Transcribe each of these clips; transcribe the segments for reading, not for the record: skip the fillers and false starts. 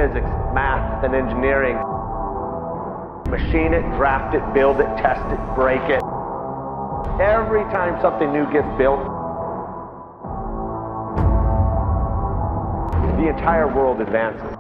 physics, math, and engineering. Machine it, draft it, build it, test it, break it. Every time something new gets built, the entire world advances.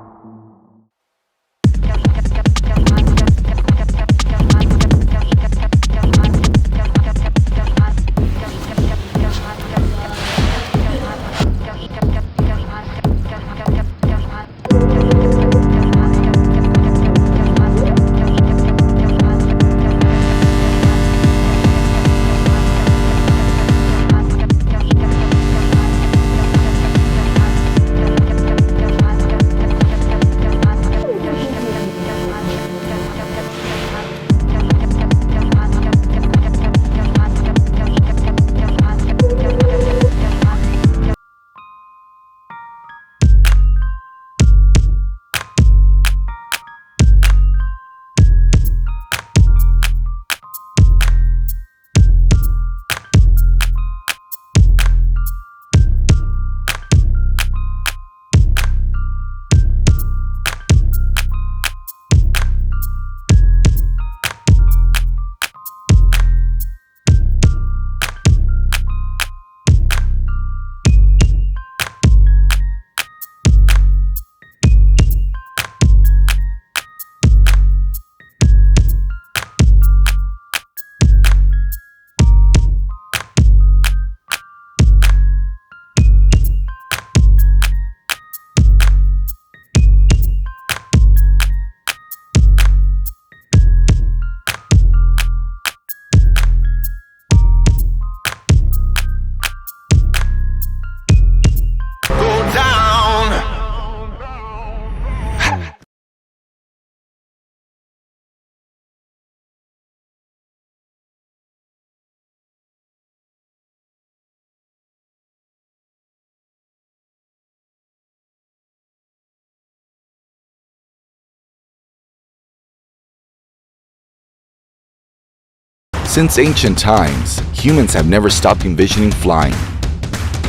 Since ancient times, humans have never stopped envisioning flying.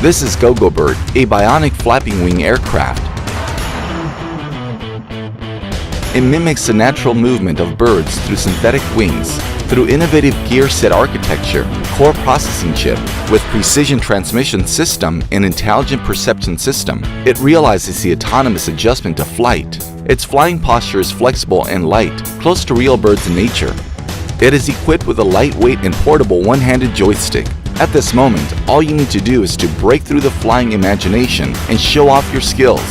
This is GoGoBird, a bionic flapping wing aircraft. It mimics the natural movement of birds through synthetic wings, through innovative gear set architecture, core processing chip, with precision transmission system and intelligent perception system. It realizes the autonomous adjustment of flight. Its flying posture is flexible and light, close to real birds in nature. It is equipped with a lightweight and portable one-handed joystick. At this moment, all you need to do is to break through the flying imagination and show off your skills.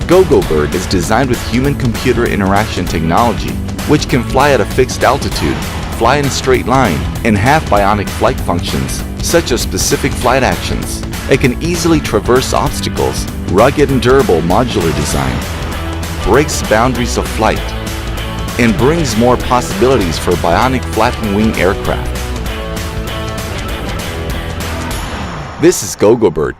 GoGoBird is designed with human-computer interaction technology, which can fly at a fixed altitude, fly in a straight line, and have bionic flight functions, such as specific flight actions. It can easily traverse obstacles, rugged and durable modular design, breaks boundaries of flight, and brings more possibilities for bionic flapping wing aircraft. This is GoGoBird.